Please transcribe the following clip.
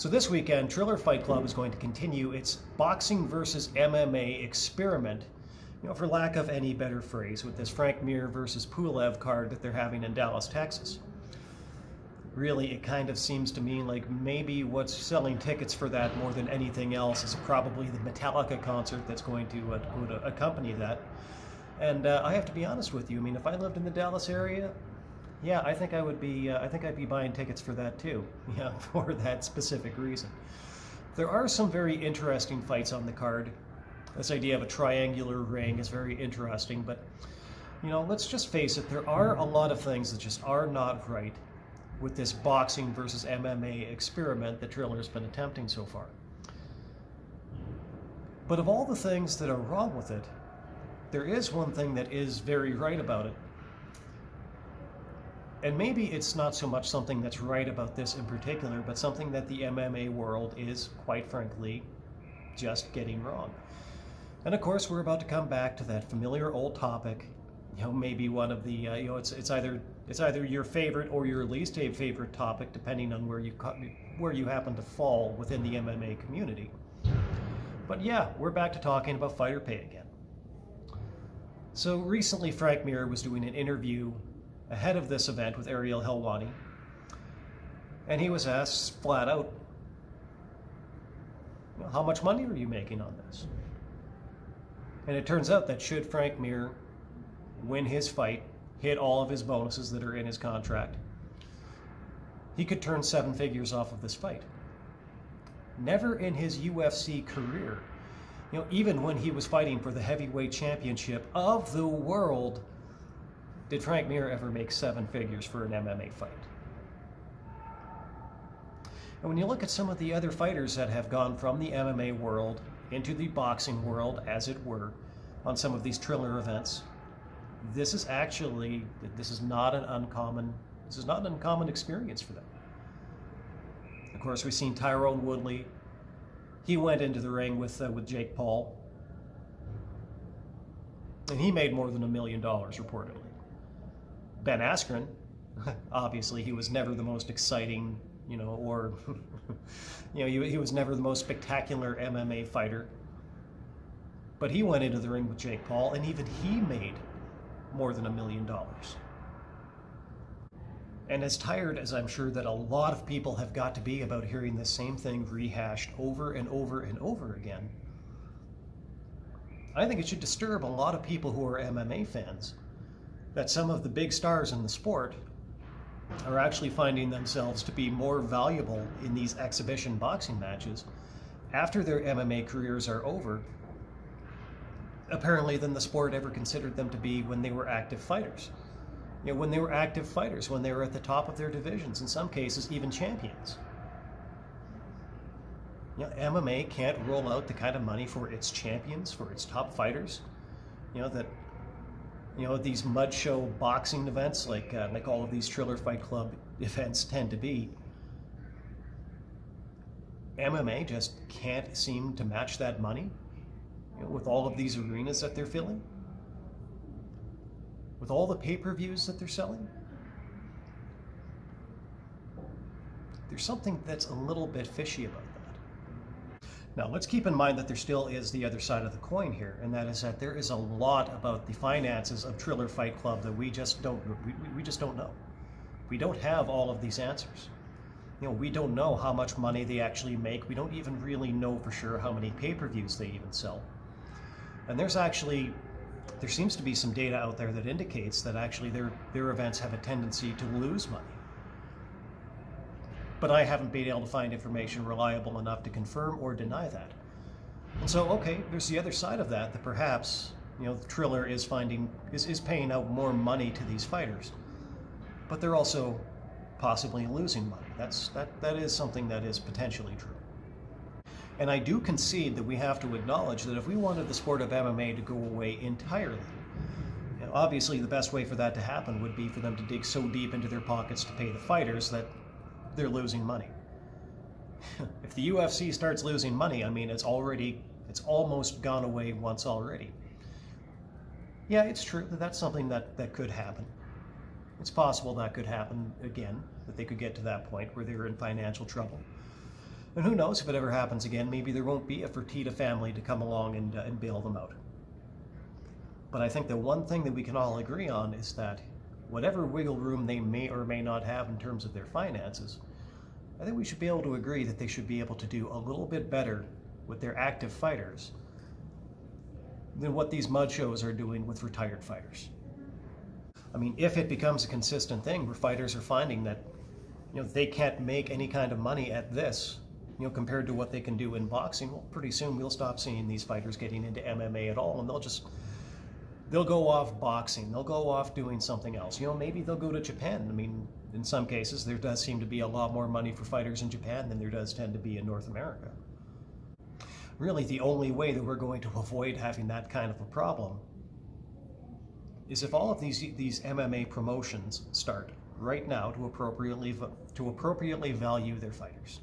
So this weekend, Triller Fight Club is going to continue its boxing versus MMA experiment, for lack of any better phrase, with this Frank Mir versus Pulev card that they're having in Dallas, Texas. Really, it kind of seems to me like maybe what's selling tickets for that more than anything else is probably the Metallica concert that's going to accompany that. And I have to be honest with you. I mean, if I lived in the Dallas area, yeah, I think I would be. I think I'd be buying tickets for that too. Yeah, for that specific reason. There are some very interesting fights on the card. This idea of a triangular ring is very interesting, but let's just face it. There are a lot of things that just are not right with this boxing versus MMA experiment that Triller's been attempting so far. But of all the things that are wrong with it, there is one thing that is very right about it. And maybe it's not so much something that's right about this in particular, but something that the MMA world is, quite frankly, just getting wrong. And of course, we're about to come back to that familiar old topic. Maybe one of the, it's either your favorite or your least favorite topic, depending on where you happen to fall within the MMA community. But yeah, we're back to talking about fighter pay again. So recently, Frank Mir was doing an interview ahead of this event with Ariel Helwani, and he was asked flat out, how much money are you making on this? And it turns out that should Frank Mir win his fight, hit all of his bonuses that are in his contract, he could turn 7 figures off of this fight. Never in his UFC career, even when he was fighting for the heavyweight championship of the world, did Frank Mir ever make 7 figures for an MMA fight. And when you look at some of the other fighters that have gone from the MMA world into the boxing world, as it were, on some of these Triller events, this is not an uncommon experience for them. Of course, we've seen Tyrone Woodley. He went into the ring with Jake Paul, and he made more than $1 million reportedly. Ben Askren, obviously, he was never the most exciting, he was never the most spectacular MMA fighter. But he went into the ring with Jake Paul, and even he made more than $1 million. And as tired as I'm sure that a lot of people have got to be about hearing the same thing rehashed over and over and over again, I think it should disturb a lot of people who are MMA fans that some of the big stars in the sport are actually finding themselves to be more valuable in these exhibition boxing matches after their MMA careers are over, apparently, than the sport ever considered them to be when they were active fighters. When they were active fighters, when they were at the top of their divisions, in some cases even champions. MMA can't roll out the kind of money for its champions, for its top fighters, these mud show boxing events like all of these Triller Fight Club events tend to be. MMA just can't seem to match that money, with all of these arenas that they're filling, with all the pay-per-views that they're selling. There's something that's a little bit fishy about that. Now, let's keep in mind that there still is the other side of the coin here, and that is that there is a lot about the finances of Triller Fight Club that we just don't know. We don't have all of these answers. We don't know how much money they actually make. We don't even really know for sure how many pay-per-views they even sell. And there seems to be some data out there that indicates that actually their events have a tendency to lose money. But I haven't been able to find information reliable enough to confirm or deny that. And so, okay, there's the other side of that perhaps, Triller is paying out more money to these fighters, but they're also possibly losing money. That is something that is potentially true. And I do concede that we have to acknowledge that if we wanted the sport of MMA to go away entirely, obviously the best way for that to happen would be for them to dig so deep into their pockets to pay the fighters that they're losing money. If the UFC starts losing money, it's almost gone away once already. Yeah, it's true that that's something that could happen. It's possible that could happen again, that they could get to that point where they're in financial trouble. And who knows if it ever happens again, maybe there won't be a Fertitta family to come along and bail them out. But I think the one thing that we can all agree on is that whatever wiggle room they may or may not have in terms of their finances, I think we should be able to agree that they should be able to do a little bit better with their active fighters than what these mud shows are doing with retired fighters. I mean, if it becomes a consistent thing where fighters are finding that, they can't make any kind of money at this, compared to what they can do in boxing, well, pretty soon we'll stop seeing these fighters getting into MMA at all, and they'll go off boxing, they'll go off doing something else. Maybe they'll go to Japan. I mean, in some cases, there does seem to be a lot more money for fighters in Japan than there does tend to be in North America. Really, the only way that we're going to avoid having that kind of a problem is if all of these MMA promotions start right now to appropriately value their fighters.